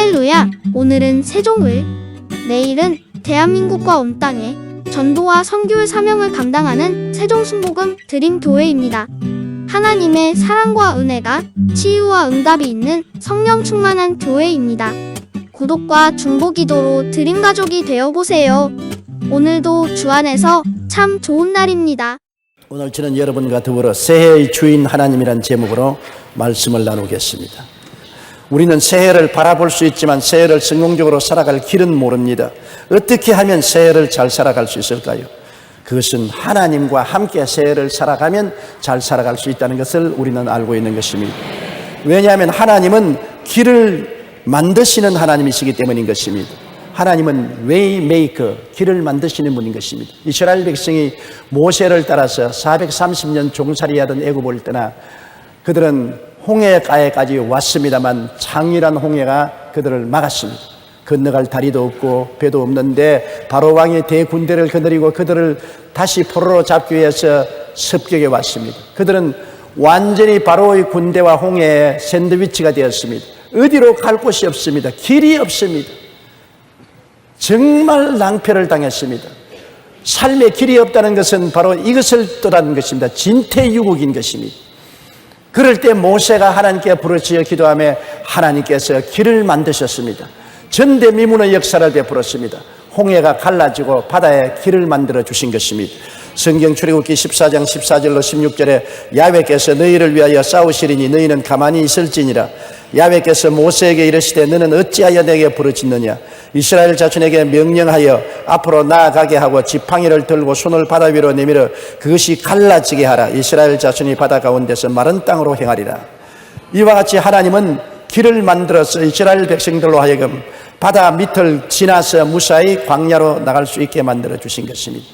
할렐루야! 오늘은 세종을, 내일은 대한민국과 온 땅에 전도와 선교의 사명을 감당하는 세종순복음 드림교회입니다. 하나님의 사랑과 은혜가 치유와 응답이 있는 성령 충만한 교회입니다. 구독과 중보기도로 드림가족이 되어보세요. 오늘도 주 안에서 참 좋은 날입니다. 오늘 저는 여러분과 더불어 새해의 주인 하나님이란 제목으로 말씀을 나누겠습니다. 우리는 새해를 바라볼 수 있지만 새해를 성공적으로 살아갈 길은 모릅니다. 어떻게 하면 새해를 잘 살아갈 수 있을까요? 그것은 하나님과 함께 새해를 살아가면 잘 살아갈 수 있다는 것을 우리는 알고 있는 것입니다. 왜냐하면 하나님은 길을 만드시는 하나님이시기 때문인 것입니다. 하나님은 웨이메이커, 길을 만드시는 분인 것입니다. 이스라엘 백성이 모세를 따라서 430년 종살이하던 애굽을 떠나 그들은 홍해가에까지 왔습니다만 장렬한 홍해가 그들을 막았습니다. 건너갈 다리도 없고 배도 없는데 바로 왕이 대군대를 거느리고 그들을 다시 포로로 잡기 위해서 습격해 왔습니다. 그들은 완전히 바로의 군대와 홍해의 샌드위치가 되었습니다. 어디로 갈 곳이 없습니다. 길이 없습니다. 정말 낭패를 당했습니다. 삶의 길이 없다는 것은 바로 이것을 뜻하는 것입니다. 진퇴유곡인 것입니다. 그럴 때 모세가 하나님께 부르짖어 기도하며 하나님께서 길을 만드셨습니다. 전대미문의 역사를 베풀었습니다. 홍해가 갈라지고 바다에 길을 만들어 주신 것입니다. 성경 출애굽기 14장 14절로 16절에 야훼께서 너희를 위하여 싸우시리니 너희는 가만히 있을지니라. 야훼께서 모세에게 이르시되 너는 어찌하여 내게 부르짖느냐. 이스라엘 자손에게 명령하여 앞으로 나아가게 하고 지팡이를 들고 손을 바다 위로 내밀어 그것이 갈라지게 하라. 이스라엘 자손이 바다 가운데서 마른 땅으로 행하리라. 이와 같이 하나님은 길을 만들어서 이스라엘 백성들로 하여금 바다 밑을 지나서 무사히 광야로 나갈 수 있게 만들어 주신 것입니다.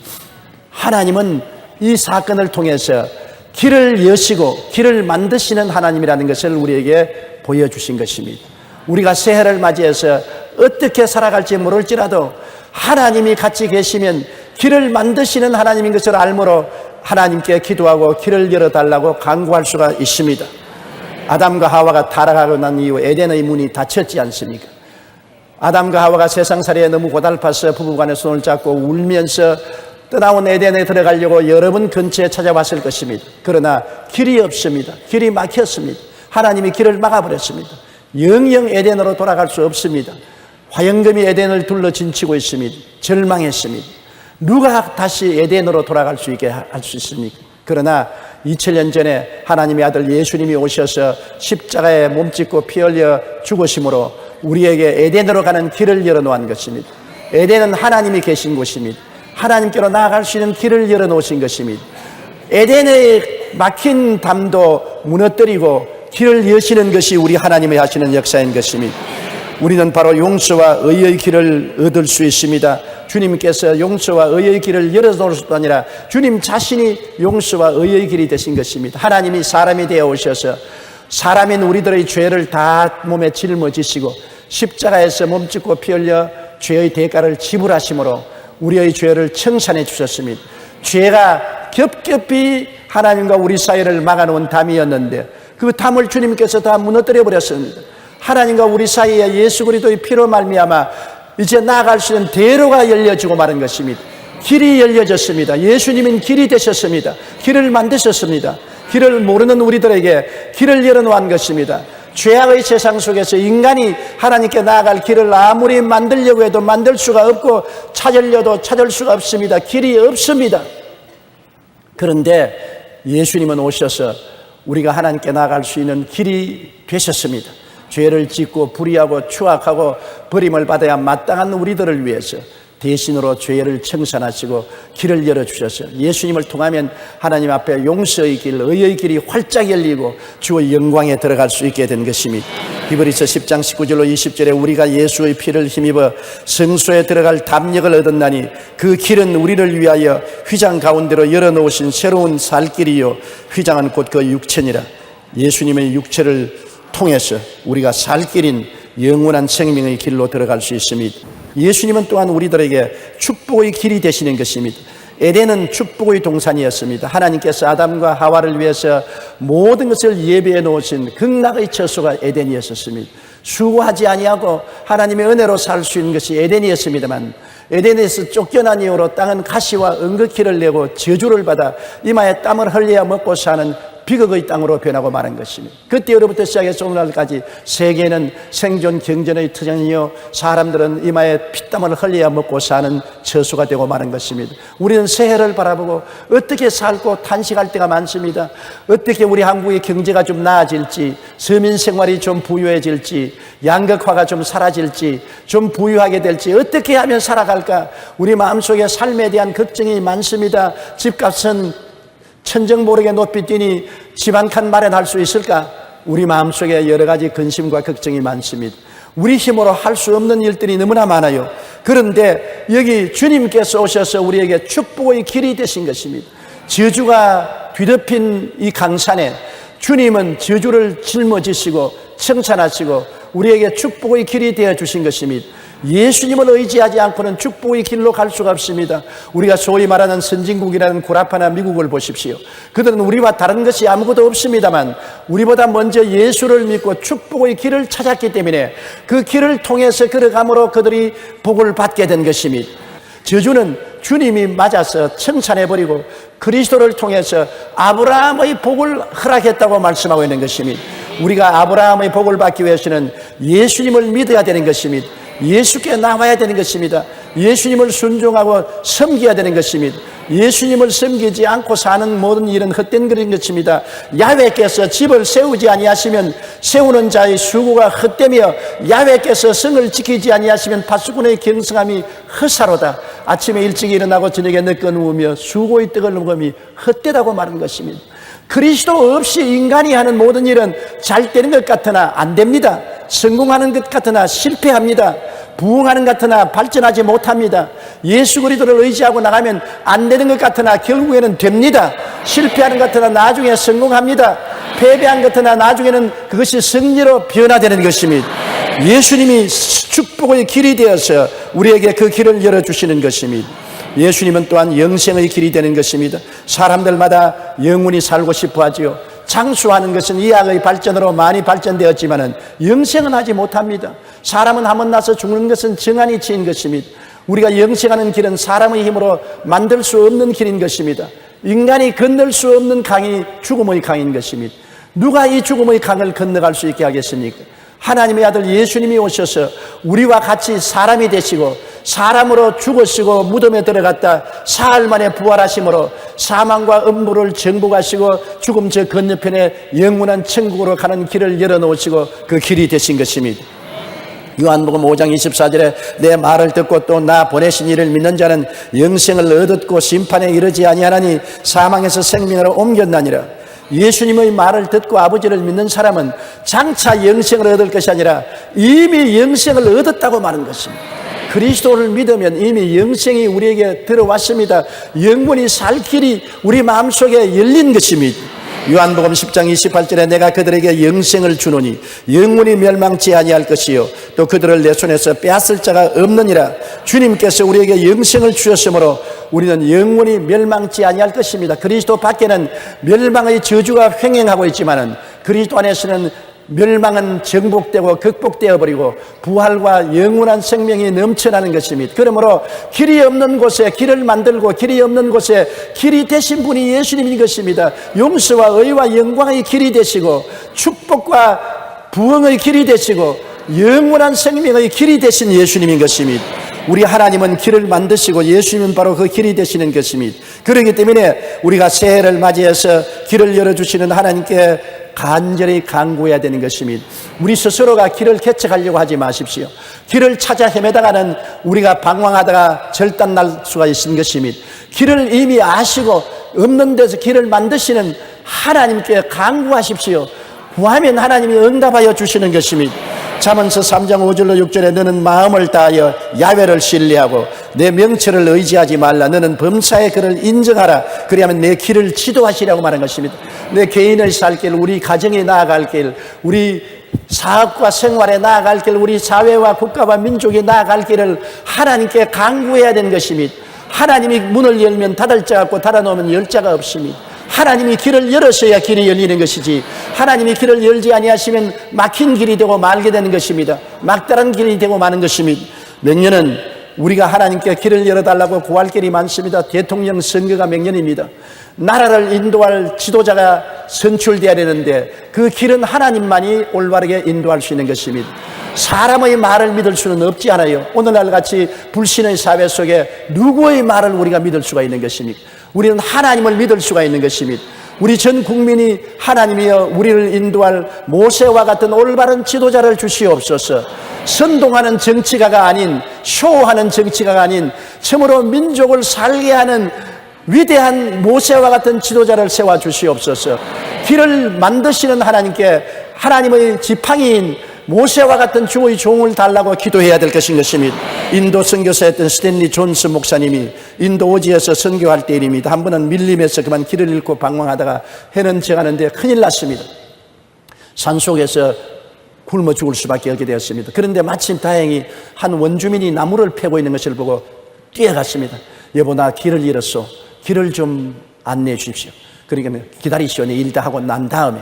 하나님은 이 사건을 통해서 길을 여시고 길을 만드시는 하나님이라는 것을 우리에게 보여주신 것입니다. 우리가 새해를 맞이해서 어떻게 살아갈지 모를지라도 하나님이 같이 계시면 길을 만드시는 하나님인 것을 알므로 하나님께 기도하고 길을 열어달라고 간구할 수가 있습니다. 아담과 하와가 타락하고 난 이후 에덴의 문이 닫혔지 않습니까? 아담과 하와가 세상살이에 너무 고달파서 부부간에 손을 잡고 울면서 떠나온 에덴에 들어가려고 여러 번 근처에 찾아왔을 것입니다. 그러나 길이 없습니다. 길이 막혔습니다. 하나님이 길을 막아버렸습니다. 영영 에덴으로 돌아갈 수 없습니다. 화영금이 에덴을 둘러 진치고 있습니다. 절망했습니다. 누가 다시 에덴으로 돌아갈 수 있게 할 수 있습니까? 그러나 2000년 전에 하나님의 아들 예수님이 오셔서 십자가에 몸짓고 피 흘려 죽으심으로 우리에게 에덴으로 가는 길을 열어놓은 것입니다. 에덴은 하나님이 계신 곳입니다. 하나님께로 나아갈 수 있는 길을 열어놓으신 것입니다. 에덴의 막힌 담도 무너뜨리고 길을 여시는 것이 우리 하나님이 하시는 역사인 것입니다. 우리는 바로 용서와 의의 길을 얻을 수 있습니다. 주님께서 용서와 의의 길을 열어놓을 뿐 아니라 주님 자신이 용서와 의의 길이 되신 것입니다. 하나님이 사람이 되어 오셔서 사람인 우리들의 죄를 다 몸에 짊어지시고 십자가에서 몸짓고 피 흘려 죄의 대가를 지불하심으로 우리의 죄를 청산해 주셨습니다. 죄가 겹겹이 하나님과 우리 사이를 막아놓은 담이었는데 그 담을 주님께서 다 무너뜨려 버렸습니다. 하나님과 우리 사이에 예수 그리스도의 피로 말미암아 이제 나아갈 수 있는 대로가 열려지고 마른 것입니다. 길이 열려졌습니다. 예수님은 길이 되셨습니다. 길을 만드셨습니다. 길을 모르는 우리들에게 길을 열어놓은 것입니다. 죄악의 세상 속에서 인간이 하나님께 나아갈 길을 아무리 만들려고 해도 만들 수가 없고 찾으려도 찾을 수가 없습니다. 길이 없습니다. 그런데 예수님은 오셔서 우리가 하나님께 나아갈 수 있는 길이 되셨습니다. 죄를 짓고 불의하고 추악하고 버림을 받아야 마땅한 우리들을 위해서 대신으로 죄를 청산하시고 길을 열어주셔서 예수님을 통하면 하나님 앞에 용서의 길, 의의 길이 활짝 열리고 주의 영광에 들어갈 수 있게 된 것입니다. 히브리서 10장 19절로 20절에 우리가 예수의 피를 힘입어 성소에 들어갈 담력을 얻었나니 그 길은 우리를 위하여 휘장 가운데로 열어놓으신 새로운 살 길이요 휘장은 곧 그 육체니라. 예수님의 육체를 통해서 우리가 살 길인 영원한 생명의 길로 들어갈 수 있습니다. 예수님은 또한 우리들에게 축복의 길이 되시는 것입니다. 에덴은 축복의 동산이었습니다. 하나님께서 아담과 하와를 위해서 모든 것을 예비해 놓으신 극락의 처소가 에덴이었습니다. 수고하지 아니하고 하나님의 은혜로 살 수 있는 것이 에덴이었습니다만, 에덴에서 쫓겨난 이후로 땅은 가시와 은극기를 내고 저주를 받아 이마에 땀을 흘려야 먹고 사는 비극의 땅으로 변하고 마는 것입니다. 그때로부터 시작해서 오늘날까지 세계는 생존 경전의 터전이요, 사람들은 이마에 피땀을 흘려야 먹고 사는 처수가 되고 마는 것입니다. 우리는 새해를 바라보고 어떻게 살고 탄식할 때가 많습니다. 어떻게 우리 한국의 경제가 좀 나아질지, 서민 생활이 좀 부유해질지, 양극화가 좀 사라질지, 좀 부유하게 될지, 어떻게 하면 살아갈까, 우리 마음속에 삶에 대한 걱정이 많습니다. 집값은 천정모르게 높이 뛰니 집 한 칸 마련할 수 있을까? 우리 마음속에 여러 가지 근심과 걱정이 많습니다. 우리 힘으로 할 수 없는 일들이 너무나 많아요. 그런데 여기 주님께서 오셔서 우리에게 축복의 길이 되신 것입니다. 저주가 뒤덮인 이 강산에 주님은 저주를 짊어지시고 청산하시고 우리에게 축복의 길이 되어 주신 것입니다. 예수님을 의지하지 않고는 축복의 길로 갈 수가 없습니다. 우리가 소위 말하는 선진국이라는 구라파나 미국을 보십시오. 그들은 우리와 다른 것이 아무것도 없습니다만 우리보다 먼저 예수를 믿고 축복의 길을 찾았기 때문에 그 길을 통해서 걸어감으로 그들이 복을 받게 된 것입니다. 저주는 주님이 맞아서 청산해버리고 그리스도를 통해서 아브라함의 복을 허락했다고 말씀하고 있는 것입니다. 우리가 아브라함의 복을 받기 위해서는 예수님을 믿어야 되는 것입니다. 예수께 나와야 되는 것입니다. 예수님을 순종하고 섬겨야 되는 것입니다. 예수님을 섬기지 않고 사는 모든 일은 헛된 그런 것입니다. 야훼께서 집을 세우지 아니하시면 세우는 자의 수고가 헛되며 야훼께서 성을 지키지 아니하시면 파수꾼의 경성함이 헛사로다. 아침에 일찍 일어나고 저녁에 늦게 누우며 수고의 떡을 먹음이 헛되다고 말한 것입니다. 그리스도 없이 인간이 하는 모든 일은 잘 되는 것 같으나 안 됩니다. 성공하는 것 같으나 실패합니다. 부흥하는 것 같으나 발전하지 못합니다. 예수 그리스도를 의지하고 나가면 안 되는 것 같으나 결국에는 됩니다. 실패하는 것 같으나 나중에 성공합니다. 패배한 것 같으나 나중에는 그것이 승리로 변화되는 것입니다. 예수님이 축복의 길이 되어서 우리에게 그 길을 열어주시는 것입니다. 예수님은 또한 영생의 길이 되는 것입니다. 사람들마다 영원히 살고 싶어 하지요. 장수하는 것은 의학의 발전으로 많이 발전되었지만 영생은 하지 못합니다. 사람은 한번 나서 죽는 것은 정한이 치인 것입니다. 우리가 영생하는 길은 사람의 힘으로 만들 수 없는 길인 것입니다. 인간이 건널 수 없는 강이 죽음의 강인 것입니다. 누가 이 죽음의 강을 건너갈 수 있게 하겠습니까? 하나님의 아들 예수님이 오셔서 우리와 같이 사람이 되시고 사람으로 죽으시고 무덤에 들어갔다 사흘 만에 부활하심으로 사망과 음부를 정복하시고 죽음 저 건너편에 영원한 천국으로 가는 길을 열어놓으시고 그 길이 되신 것입니다. 요한복음 5장 24절에 내 말을 듣고 또 나 보내신 이를 믿는 자는 영생을 얻었고 심판에 이르지 아니하나니 사망에서 생명으로 옮겼나니라. 예수님의 말을 듣고 아버지를 믿는 사람은 장차 영생을 얻을 것이 아니라 이미 영생을 얻었다고 말한 것입니다. 그리스도를 믿으면 이미 영생이 우리에게 들어왔습니다. 영원히 살 길이 우리 마음속에 열린 것입니다. 요한복음 10장 28절에 내가 그들에게 영생을 주노니 영원히 멸망치 아니할 것이요 또 그들을 내 손에서 빼앗을 자가 없느니라. 주님께서 우리에게 영생을 주셨으므로 우리는 영원히 멸망치 아니할 것입니다. 그리스도 밖에는 멸망의 저주가 횡행하고 있지만은 그리스도 안에서는 멸망은 정복되고 극복되어 버리고 부활과 영원한 생명이 넘쳐나는 것입니다. 그러므로 길이 없는 곳에 길을 만들고 길이 없는 곳에 길이 되신 분이 예수님인 것입니다. 용서와 의와 영광의 길이 되시고 축복과 부흥의 길이 되시고 영원한 생명의 길이 되신 예수님인 것입니다. 우리 하나님은 길을 만드시고 예수님은 바로 그 길이 되시는 것입니다. 그렇기 때문에 우리가 새해를 맞이해서 길을 열어주시는 하나님께 간절히 간구해야 되는 것입니다. 우리 스스로가 길을 개척하려고 하지 마십시오. 길을 찾아 헤매다가는 우리가 방황하다가 절단 날 수가 있는 것입니다. 길을 이미 아시고 없는 데서 길을 만드시는 하나님께 간구하십시오. 구하면 하나님이 응답하여 주시는 것입니다. 잠언서 3장 5절로 6절에 너는 마음을 다하여 야훼를 신뢰하고 내 명철을 의지하지 말라. 너는 범사의 그를 인정하라. 그리하면 내 길을 지도하시라고 말한 것입니다. 내 개인의 살 길, 우리 가정이 나아갈 길, 우리 사업과 생활에 나아갈 길, 우리 사회와 국가와 민족이 나아갈 길을 하나님께 간구해야 되는 것입니다. 하나님이 문을 열면 닫을 자 없고 닫아놓으면 열 자가 없습니다. 하나님이 길을 열어서야 길이 열리는 것이지, 하나님이 길을 열지 아니하시면 막힌 길이 되고 말게 되는 것입니다. 막다른 길이 되고 마는 것입니다. 명년은 우리가 하나님께 길을 열어달라고 구할 길이 많습니다. 대통령 선거가 명년입니다. 나라를 인도할 지도자가 선출되어야 되는데 그 길은 하나님만이 올바르게 인도할 수 있는 것입니다. 사람의 말을 믿을 수는 없지 않아요. 오늘날 같이 불신의 사회 속에 누구의 말을 우리가 믿을 수가 있는 것입니까? 우리는 하나님을 믿을 수가 있는 것입니다. 우리 전 국민이 하나님이여 우리를 인도할 모세와 같은 올바른 지도자를 주시옵소서. 선동하는 정치가가 아닌, 쇼하는 정치가가 아닌 참으로 민족을 살게 하는 위대한 모세와 같은 지도자를 세워 주시옵소서. 길을 만드시는 하나님께 하나님의 지팡이인 모세와 같은 주의 종을 달라고 기도해야 될 것입니다. 인도 선교사였던 스탠리 존스 목사님이 인도 오지에서 선교할 때입니다. 한 번은 밀림에서 그만 길을 잃고 방황하다가 해는 지가는데 큰일 났습니다. 산속에서 굶어 죽을 수밖에 없게 되었습니다. 그런데 마침 다행히 한 원주민이 나무를 패고 있는 것을 보고 뛰어갔습니다. 여보, 나 길을 잃었어. 길을 좀 안내해 주십시오. 그러니까 기다리시오. 내 일 다 하고 난 다음에.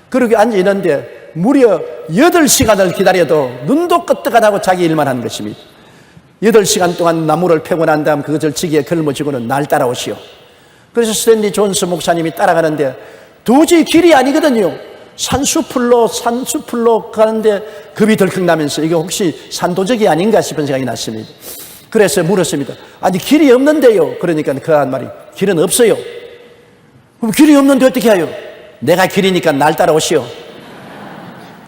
그렇게 앉아 있는데 무려 8시간을 기다려도 눈도 끄떡하다고 자기 일만 하는 것입니다. 8시간 동안 나무를 패고 난 다음 그것을 지기에 걸머쥐고는 날 따라오시오. 그래서 스탠리 존스 목사님이 따라가는데 도저히 길이 아니거든요. 산수풀로 가는데 겁이 덜컥 나면서 이게 혹시 산도적이 아닌가 싶은 생각이 났습니다. 그래서 물었습니다. 아니 길이 없는데요. 그러니까 그 한 말이 길은 없어요. 그럼 길이 없는데 어떻게 해요? 내가 길이니까 날 따라오시오.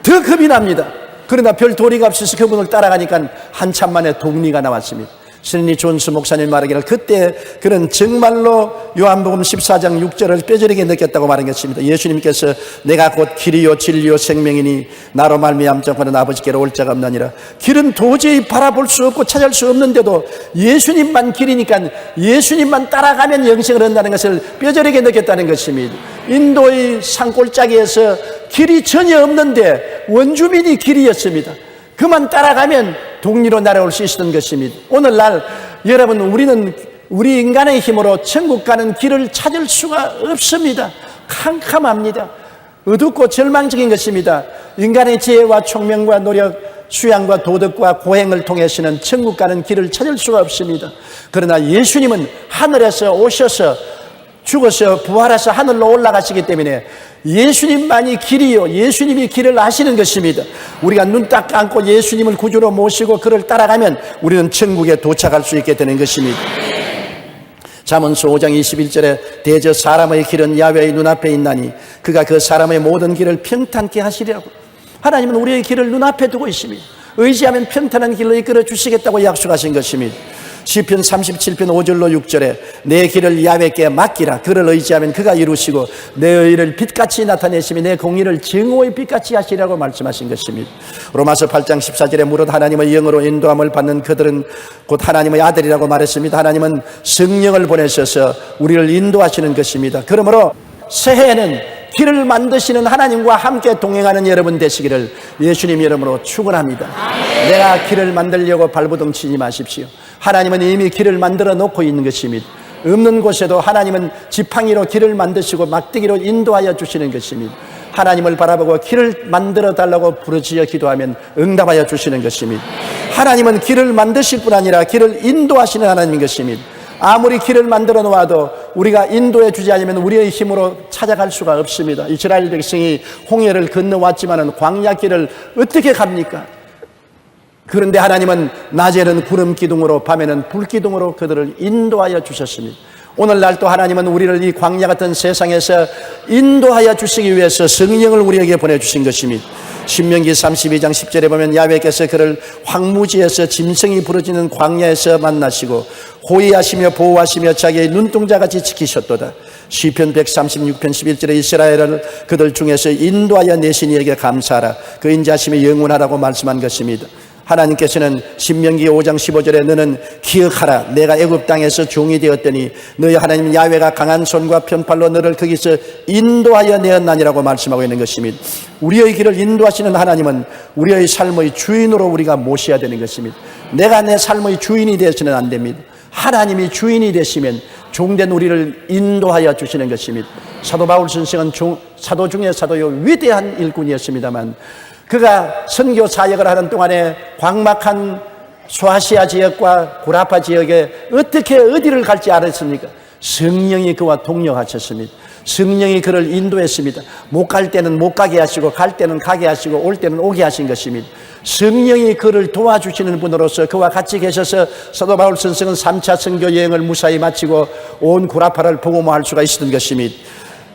더 겁이 납니다. 그러나 별 도리가 없어서 그분을 따라가니까 한참 만에 동리가 나왔습니다. 스탠리 존스 목사님 말하기를 그때 그는 정말로 요한복음 14장 6절을 뼈저리게 느꼈다고 말한 것입니다. 예수님께서 내가 곧 길이요 진리요 생명이니 나로 말미암자고는 아버지께로 올 자가 없나니라. 길은 도저히 바라볼 수 없고 찾을 수 없는데도 예수님만 길이니까 예수님만 따라가면 영생을 얻는다는 것을 뼈저리게 느꼈다는 것입니다. 인도의 산골짜기에서 길이 전혀 없는데 원주민이 길이었습니다. 그만 따라가면 동리로 날아올 수 있었던 것입니다. 오늘날 여러분, 우리는 우리 인간의 힘으로 천국 가는 길을 찾을 수가 없습니다. 캄캄합니다. 어둡고 절망적인 것입니다. 인간의 지혜와 총명과 노력, 수양과 도덕과 고행을 통해서는 천국 가는 길을 찾을 수가 없습니다. 그러나 예수님은 하늘에서 오셔서 죽어서 부활해서 하늘로 올라가시기 때문에 예수님만이 길이요, 예수님이 길을 아시는 것입니다. 우리가 눈 딱 감고 예수님을 구주로 모시고 그를 따라가면 우리는 천국에 도착할 수 있게 되는 것입니다. 잠언서 5장 21절에 대저 사람의 길은 야훼의 눈앞에 있나니 그가 그 사람의 모든 길을 평탄케 하시리라고. 하나님은 우리의 길을 눈앞에 두고 있습니다. 의지하면 평탄한 길로 이끌어 주시겠다고 약속하신 것입니다. 시편 37편 5절로 6절에 내 길을 야훼께 맡기라. 그를 의지하면 그가 이루시고 내 의를 빛같이 나타내시며 내 공의를 증오의 빛같이 하시라고 말씀하신 것입니다. 로마서 8장 14절에 무릇 하나님의 영으로 인도함을 받는 그들은 곧 하나님의 아들이라고 말했습니다. 하나님은 성령을 보내셔서 우리를 인도하시는 것입니다. 그러므로 새해에는 길을 만드시는 하나님과 함께 동행하는 여러분 되시기를 예수님 이름으로 축원합니다. 내가 길을 만들려고 발버둥 치지 마십시오. 하나님은 이미 길을 만들어 놓고 있는 것입니다. 없는 곳에도 하나님은 지팡이로 길을 만드시고 막대기로 인도하여 주시는 것입니다. 하나님을 바라보고 길을 만들어 달라고 부르짖어 기도하면 응답하여 주시는 것입니다. 하나님은 길을 만드실 뿐 아니라 길을 인도하시는 하나님인 것입니다. 아무리 길을 만들어 놓아도 우리가 인도해 주지 않으면 우리의 힘으로 찾아갈 수가 없습니다. 이스라엘 백성이 홍해를 건너왔지만은 광야 길을 어떻게 갑니까? 그런데 하나님은 낮에는 구름 기둥으로 밤에는 불 기둥으로 그들을 인도하여 주셨습니다. 오늘날 또 하나님은 우리를 이 광야 같은 세상에서 인도하여 주시기 위해서 성령을 우리에게 보내주신 것입니다. 신명기 32장 10절에 보면 야훼께서 그를 황무지에서 짐승이 부러지는 광야에서 만나시고 호위하시며 보호하시며 자기의 눈동자같이 지키셨도다. 시편 136편 11절에 이스라엘을 그들 중에서 인도하여 내신 이에게 감사하라. 그 인자심이 영원하라고 말씀한 것입니다. 하나님께서는 신명기 5장 15절에 너는 기억하라. 내가 애굽 땅에서 종이 되었더니 너희 하나님 야훼가 강한 손과 편팔로 너를 거기서 인도하여 내었나니라고 말씀하고 있는 것입니다. 우리의 길을 인도하시는 하나님은 우리의 삶의 주인으로 우리가 모셔야 되는 것입니다. 내가 내 삶의 주인이 되어서는 안 됩니다. 하나님이 주인이 되시면 종된 우리를 인도하여 주시는 것입니다. 사도 바울 선생은 사도 중에 사도요 위대한 일꾼이었습니다만 그가 선교 사역을 하는 동안에 광막한 소아시아 지역과 구라파 지역에 어떻게 어디를 갈지 알았습니까? 성령이 그와 동력하셨습니다. 성령이 그를 인도했습니다. 못 갈 때는 못 가게 하시고 갈 때는 가게 하시고 올 때는 오게 하신 것입니다. 성령이 그를 도와주시는 분으로서 그와 같이 계셔서 사도 바울 선생은 3차 선교 여행을 무사히 마치고 온 구라파를 복음화할 수가 있었던 것입니다.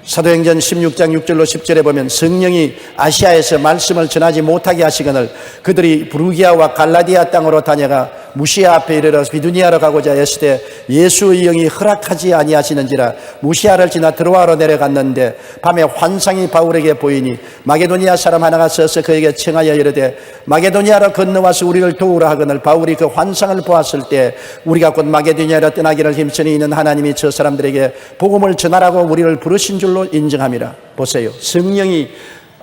사도행전 16장 6절로 10절에 보면 성령이 아시아에서 말씀을 전하지 못하게 하시거늘 그들이 부르기아와 갈라디아 땅으로 다녀가 무시아 앞에 이르러 비두니아로 가고자 했을 때 예수의 영이 허락하지 아니하시는지라 무시아를 지나 드로아로 내려갔는데 밤에 환상이 바울에게 보이니 마게도니아 사람 하나가 서서 그에게 청하여 이르되 마게도니아로 건너와서 우리를 도우라 하거늘 바울이 그 환상을 보았을 때 우리가 곧 마게도니아로 떠나기를 힘쓰니 이는 하나님이 저 사람들에게 복음을 전하라고 우리를 부르신 줄로 인정함이라. 보세요, 성령이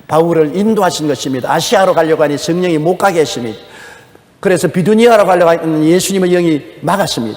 바울을 인도하신 것입니다. 아시아로 가려고 하니 성령이 못 가게 했습니다. 그래서 비두니아로 가려고 하니 예수님의 영이 막았습니다.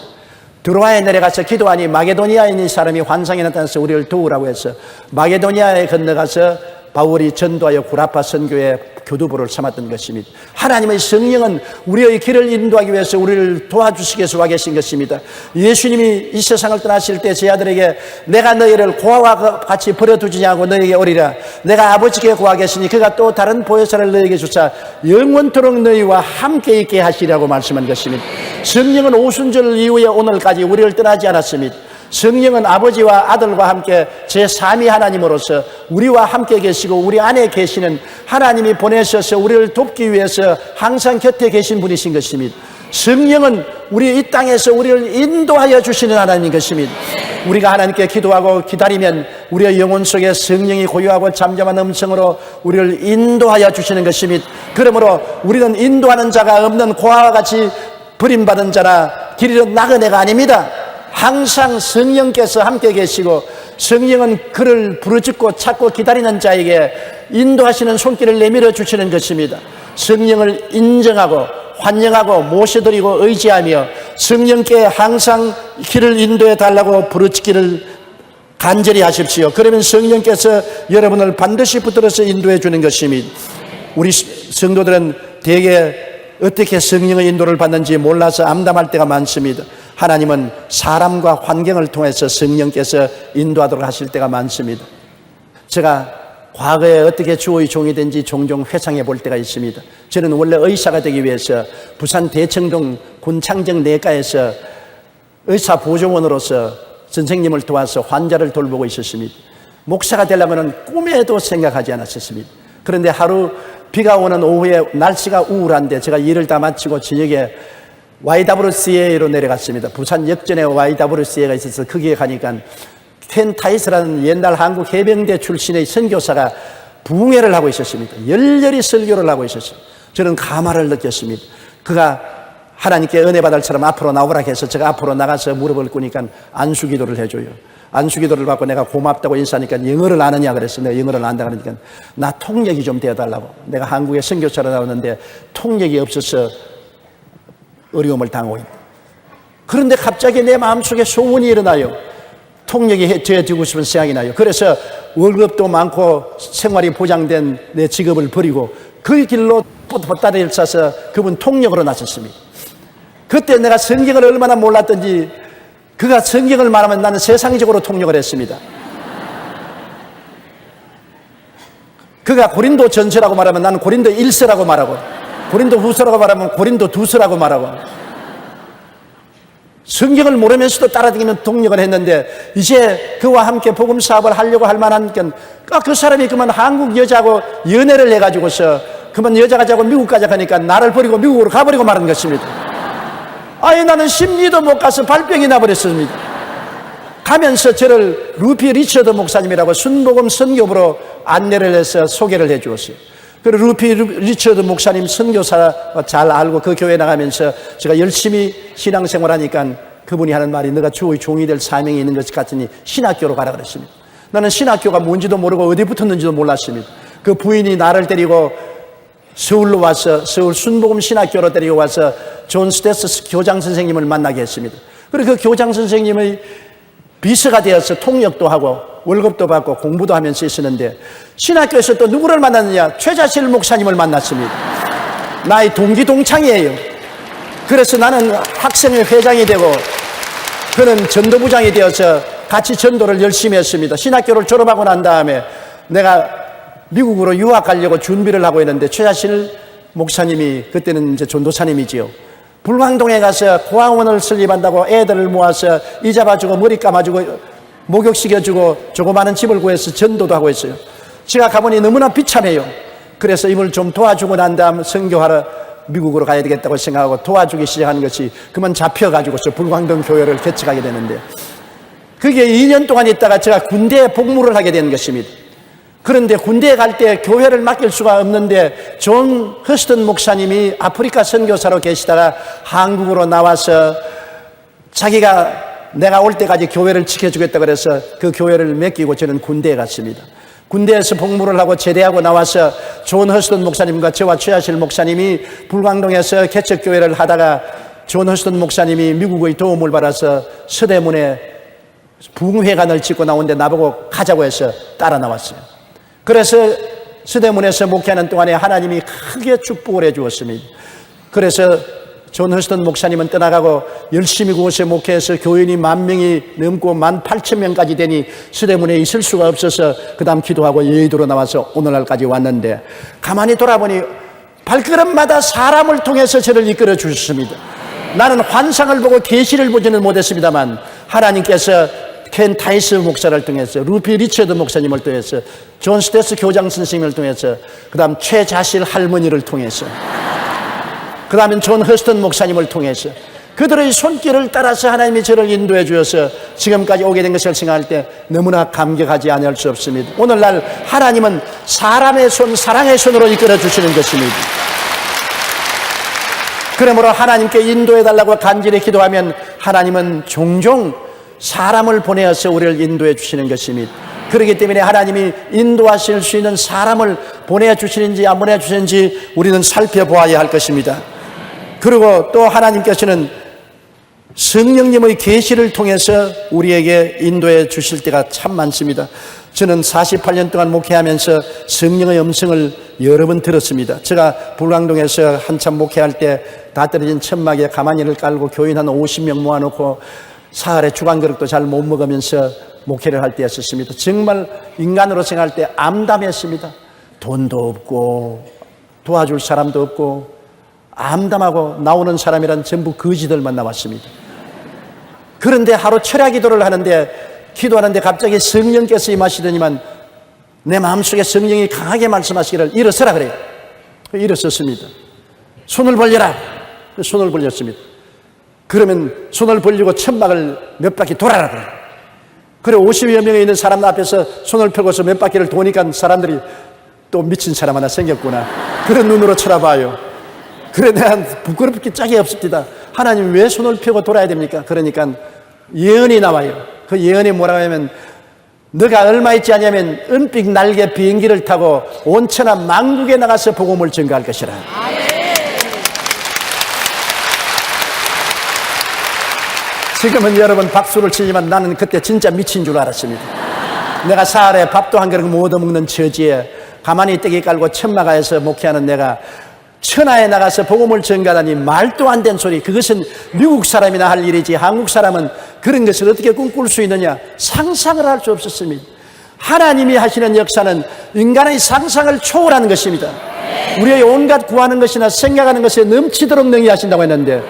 드로아에 내려가서 기도하니 마게도니아에 있는 사람이 환상에 나타나서 우리를 도우라고 해서 마게도니아에 건너가서 바울이 전도하여 구라파 선교의 교두보를 삼았던 것입니다. 하나님의 성령은 우리의 길을 인도하기 위해서 우리를 도와주시기 위해서 와 계신 것입니다. 예수님이 이 세상을 떠나실 때 제 아들에게 내가 너희를 고아와 같이 버려두지 않고 너희에게 오리라. 내가 아버지께 구하겠으니 그가 또 다른 보혜사를 너희에게 주사 영원토록 너희와 함께 있게 하시라고 말씀한 것입니다. 성령은 오순절 이후에 오늘까지 우리를 떠나지 않았습니다. 성령은 아버지와 아들과 함께 제3위 하나님으로서 우리와 함께 계시고 우리 안에 계시는 하나님이 보내셔서 우리를 돕기 위해서 항상 곁에 계신 분이신 것입니다. 성령은 우리 이 땅에서 우리를 인도하여 주시는 하나님인 것입니다. 우리가 하나님께 기도하고 기다리면 우리의 영혼 속에 성령이 고요하고 잠잠한 음성으로 우리를 인도하여 주시는 것입니다. 그러므로 우리는 인도하는 자가 없는 고아와 같이 버림받은 자나 길 잃은 나그네가 아닙니다. 항상 성령께서 함께 계시고 성령은 그를 부르짖고 찾고 기다리는 자에게 인도하시는 손길을 내밀어 주시는 것입니다. 성령을 인정하고 환영하고 모셔드리고 의지하며 성령께 항상 길을 인도해 달라고 부르짖기를 간절히 하십시오. 그러면 성령께서 여러분을 반드시 붙들어서 인도해 주는 것입니다. 우리 성도들은 대개 어떻게 성령의 인도를 받는지 몰라서 암담할 때가 많습니다. 하나님은 사람과 환경을 통해서 성령께서 인도하도록 하실 때가 많습니다. 제가 과거에 어떻게 주의 종이 된지 종종 회상해 볼 때가 있습니다. 저는 원래 의사가 되기 위해서 부산 대청동 군창정내과에서 의사 보조원으로서 선생님을 도와서 환자를 돌보고 있었습니다. 목사가 되려면 꿈에도 생각하지 않았었습니다. 그런데 하루 비가 오는 오후에 날씨가 우울한데 제가 일을 다 마치고 저녁에 YWCA로 내려갔습니다. 부산 역전에 YWCA가 있어서 거기에 가니까 켄 타이스라는 옛날 한국 해병대 출신의 선교사가 부흥회를 하고 있었습니다. 열렬히 설교를 하고 있었어요. 저는 감화를 느꼈습니다. 그가 하나님께 은혜 받을 사람 앞으로 나오라 해서 제가 앞으로 나가서 무릎을 꿇으니까 안수기도를 해줘요. 안수기도를 받고 내가 고맙다고 인사하니까 영어를 아느냐 그랬어요. 내가 영어를 안다 그러니까 나 통역이 좀 되어달라고. 내가 한국에 선교사로 나왔는데 통역이 없어서 어려움을 당하고 있다. 그런데 갑자기 내 마음속에 소원이 일어나요. 통역이 되어지고 싶은 생각이 나요. 그래서 월급도 많고 생활이 보장된 내 직업을 버리고 그 길로 보따리를 싸서 그분 통역으로 나섰습니다. 그때 내가 성경을 얼마나 몰랐던지 그가 성경을 말하면 나는 세상적으로 통역을 했습니다. 그가 고린도 전서라고 말하면 나는 고린도 1서라고 말하고 고린도 후서라고 말하면 고린도 2서라고 말하고 성경을 모르면서도 따라다니면 통역을 했는데 이제 그와 함께 복음 사업을 하려고 할 만한 그 사람이 그만 한국 여자하고 연애를 해가지고서 그만 여자가 자고 미국 가자 하니까 나를 버리고 미국으로 가버리고 말한 것입니다. 아예 나는 심리도 못 가서 발병이 나버렸습니다. 가면서 저를 루피 리처드 목사님이라고 순복음 선교부로 안내를 해서 소개를 해 주었어요. 그리고 루피 리처드 목사님 선교사 잘 알고 그 교회 나가면서 제가 열심히 신앙생활 하니까 그분이 하는 말이 너가 주의 종이 될 사명이 있는 것 같으니 신학교로 가라 그랬습니다. 나는 신학교가 뭔지도 모르고 어디 붙었는지도 몰랐습니다. 그 부인이 나를 데리고 서울로 와서 서울 순복음 신학교로 데리고 와서 존 스테스 교장 선생님을 만나게 했습니다. 그리고 그 교장 선생님의 비서가 되어서 통역도 하고 월급도 받고 공부도 하면서 있었는데 신학교에서 또 누구를 만났느냐? 최자실 목사님을 만났습니다. 나의 동기 동창이에요. 그래서 나는 학생회 회장이 되고 그는 전도부장이 되어서 같이 전도를 열심히 했습니다. 신학교를 졸업하고 난 다음에 내가 미국으로 유학 가려고 준비를 하고 있는데 최자실 목사님이 그때는 이제 전도사님이지요. 불광동에 가서 고아원을 설립한다고 애들을 모아서 이 잡아주고 머리 감아주고 목욕시켜주고 조그마한 집을 구해서 전도도 하고 있어요. 제가 가보니 너무나 비참해요. 그래서 이걸 좀 도와주고 난 다음 선교하러 미국으로 가야 되겠다고 생각하고 도와주기 시작하는 것이 그만 잡혀가지고서 불광동 교회를 개척하게 되는데 그게 2년 동안 있다가 제가 군대에 복무를 하게 된 것입니다. 그런데 군대에 갈 때 교회를 맡길 수가 없는데 존 허스턴 목사님이 아프리카 선교사로 계시다가 한국으로 나와서 자기가 내가 올 때까지 교회를 지켜주겠다 그래서 그 교회를 맡기고 저는 군대에 갔습니다. 군대에서 복무를 하고 제대하고 나와서 존 허스턴 목사님과 저와 최하실 목사님이 불광동에서 개척교회를 하다가 존 허스턴 목사님이 미국의 도움을 받아서 서대문에 부흥회관을 짓고 나오는데 나보고 가자고 해서 따라 나왔어요. 그래서 서대문에서 목회하는 동안에 하나님이 크게 축복을 해 주었습니다. 그래서 존 허스턴 목사님은 떠나가고 열심히 그곳에 목회해서 교인이 10,000명이 넘고 18,000명까지 되니 서대문에 있을 수가 없어서 그 다음 기도하고 여의도로 나와서 오늘날까지 왔는데 가만히 돌아보니 발걸음마다 사람을 통해서 저를 이끌어 주셨습니다. 나는 환상을 보고 계시를 보지는 못했습니다만 하나님께서 켄 타이스 목사를 통해서 루피 리처드 목사님을 통해서 존 스테스 교장 선생님을 통해서 그 다음 최자실 할머니를 통해서 그 다음에 존 허스턴 목사님을 통해서 그들의 손길을 따라서 하나님이 저를 인도해 주셔서 지금까지 오게 된 것을 생각할 때 너무나 감격하지 않을 수 없습니다. 오늘날 하나님은 사람의 손, 사랑의 손으로 이끌어 주시는 것입니다. 그러므로 하나님께 인도해 달라고 간절히 기도하면 하나님은 종종 사람을 보내어서 우리를 인도해 주시는 것입니다. 그렇기 때문에 하나님이 인도하실 수 있는 사람을 보내주시는지 안 보내주시는지 우리는 살펴보아야 할 것입니다. 그리고 또 하나님께서는 성령님의 계시를 통해서 우리에게 인도해 주실 때가 참 많습니다. 저는 48년 동안 목회하면서 성령의 음성을 여러 번 들었습니다. 제가 불광동에서 한참 목회할 때 다 떨어진 천막에 가마니를 깔고 교인 한 50명 모아놓고 사흘에 주간그릇도 잘 못 먹으면서 목회를 할 때였었습니다. 정말 인간으로 생각할 때 암담했습니다. 돈도 없고 도와줄 사람도 없고 암담하고 나오는 사람이란 전부 거지들만 나왔습니다. 그런데 하루 철야 기도를 하는데 기도하는데 갑자기 성령께서 임하시더니만 내 마음속에 성령이 강하게 말씀하시기를 일어서라 그래요. 일어섰습니다. 손을 벌려라. 손을 벌렸습니다. 그러면 손을 벌리고 천막을 몇 바퀴 돌아라 그래요. 그래 50여 명에 있는 사람 앞에서 손을 펴고서 몇 바퀴를 도니까 사람들이 또 미친 사람 하나 생겼구나 그런 눈으로 쳐다봐요. 그래 내가 부끄럽게 짝이 없습니다. 하나님 왜 손을 펴고 돌아야 됩니까? 그러니까 예언이 나와요. 그 예언이 뭐라고 하면 너가 얼마 있지 않냐면 은빛 날개 비행기를 타고 온천하 만국에 나가서 복음을 전가할 것이라. 지금은 여러분 박수를 치지만 나는 그때 진짜 미친 줄 알았습니다. 내가 사흘에 밥도 한 그릇 못 얻어먹는 처지에 가만히 떼기 깔고 천막아에서 목회하는 내가 천하에 나가서 복음을 전가하다니 말도 안 되는 소리. 그것은 미국 사람이나 할 일이지 한국 사람은 그런 것을 어떻게 꿈꿀 수 있느냐. 상상을 할 수 없었습니다. 하나님이 하시는 역사는 인간의 상상을 초월하는 것입니다. 우리의 온갖 구하는 것이나 생각하는 것에 넘치도록 능히하신다고 했는데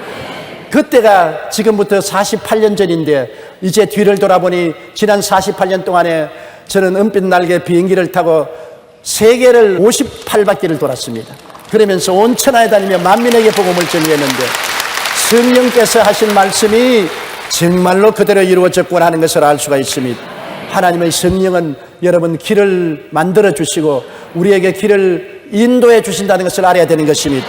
그때가 지금부터 48년 전인데 이제 뒤를 돌아보니 지난 48년 동안에 저는 은빛 날개 비행기를 타고 세계를 58바퀴를 돌았습니다. 그러면서 온 천하에 다니며 만민에게 복음을 전했는데 성령께서 하신 말씀이 정말로 그대로 이루어졌구나 하는 것을 알 수가 있습니다. 하나님의 성령은 여러분 길을 만들어 주시고 우리에게 길을 인도해 주신다는 것을 알아야 되는 것입니다.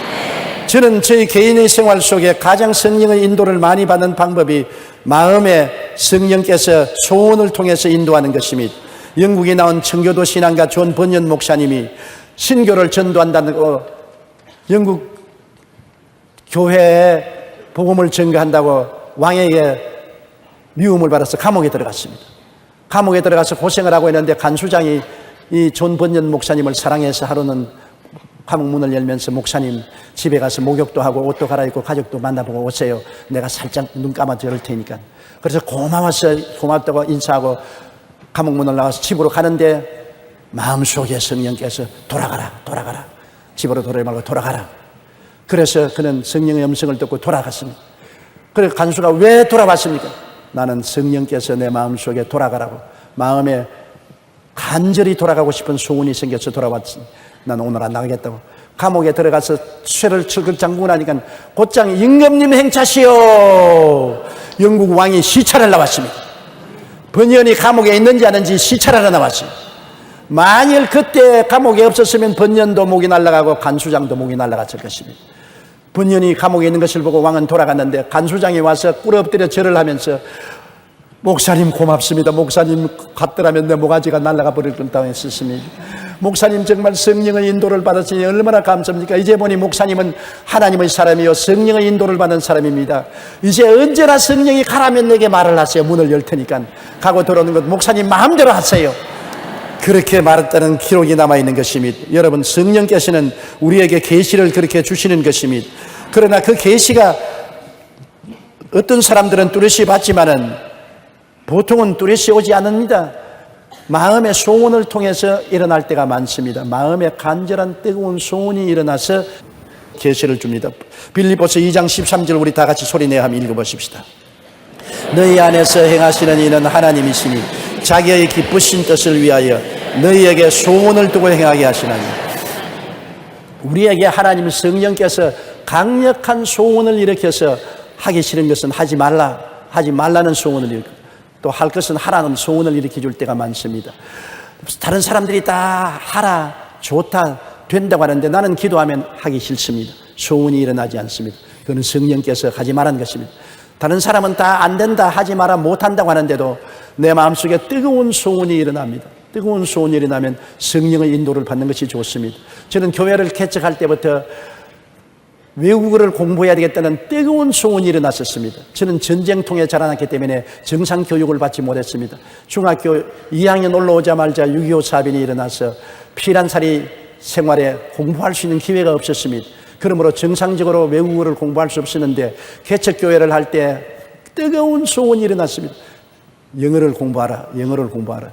저는 저희 개인의 생활 속에 가장 성령의 인도를 많이 받는 방법이 마음에 성령께서 소원을 통해서 인도하는 것입니다. 영국에 나온 청교도 신앙가 존 번연 목사님이 신교를 전도한다고 영국 교회에 복음을 전가한다고 왕에게 미움을 받아서 감옥에 들어갔습니다. 감옥에 들어가서 고생을 하고 있는데 간수장이 이 존 번연 목사님을 사랑해서 하루는 감옥 문을 열면서 목사님 집에 가서 목욕도 하고 옷도 갈아입고 가족도 만나보고 오세요. 내가 살짝 눈 감아 줄 테니까. 그래서 고맙다고 인사하고 감옥 문을 나가서 집으로 가는데 마음속에 성령께서 돌아가라. 집으로 돌아가지 말고 돌아가라. 그래서 그는 성령의 음성을 듣고 돌아갔습니다. 그래서 간수가 왜 돌아왔습니까? 나는 성령께서 내 마음속에 돌아가라고 마음에 간절히 돌아가고 싶은 소원이 생겨서 돌아왔지. 나는 오늘 안 나가겠다고. 감옥에 들어가서 쇠를 철컥 잠그고 나니까 곧장 임금님 행차시오. 영국 왕이 시찰을 나왔습니다. 번연이 감옥에 있는지 아닌지 시찰하러 나왔습니다. 만일 그때 감옥에 없었으면 번연도 목이 날아가고 간수장도 목이 날아갔을 것입니다. 번연이 감옥에 있는 것을 보고 왕은 돌아갔는데 간수장이 와서 꿇어엎드려 절을 하면서 목사님 고맙습니다. 목사님 갔더라면 내 모가지가 날아가 버릴 뻔 했었습니다. 목사님 정말 성령의 인도를 받았으니 얼마나 감사합니까? 이제 보니 목사님은 하나님의 사람이요 성령의 인도를 받는 사람입니다. 이제 언제나 성령이 가라면 내게 말을 하세요. 문을 열 테니까. 가고 들어오는 것 목사님 마음대로 하세요. 그렇게 말했다는 기록이 남아있는 것입니다. 여러분, 성령께서는 우리에게 계시를 그렇게 주시는 것입니다. 그러나 그 계시가 어떤 사람들은 뚜렷이 받지만은 보통은 뚜렷이 오지 않습니다. 마음의 소원을 통해서 일어날 때가 많습니다. 마음의 간절한 뜨거운 소원이 일어나서 계시를 줍니다. 빌립보서 2장 13절 우리 다 같이 소리내어 한번 읽어보십시다. 너희 안에서 행하시는 이는 하나님이시니 자기의 기쁘신 뜻을 위하여 너희에게 소원을 두고 행하게 하시나니. 우리에게 하나님 성령께서 강력한 소원을 일으켜서 하기 싫은 것은 하지 말라는 소원을 일으켜 또 할 것은 하라는 소원을 일으켜 줄 때가 많습니다. 다른 사람들이 다 하라, 좋다, 된다고 하는데 나는 기도하면 하기 싫습니다. 소원이 일어나지 않습니다. 그건 성령께서 하지 말라는 것입니다. 다른 사람은 다 안 된다, 하지 마라, 못한다고 하는데도 내 마음속에 뜨거운 소원이 일어납니다. 뜨거운 소원이 일어나면 성령의 인도를 받는 것이 좋습니다. 저는 교회를 개척할 때부터 외국어를 공부해야 되겠다는 뜨거운 소원이 일어났었습니다. 저는 전쟁통에 자라났기 때문에 정상 교육을 받지 못했습니다. 중학교 2학년 올라오자마자 6.25 사변이 일어나서 피난살이 생활에 공부할 수 있는 기회가 없었습니다. 그러므로 정상적으로 외국어를 공부할 수 없었는데 개척교회를 할 때 뜨거운 소원이 일어났습니다. 영어를 공부하라.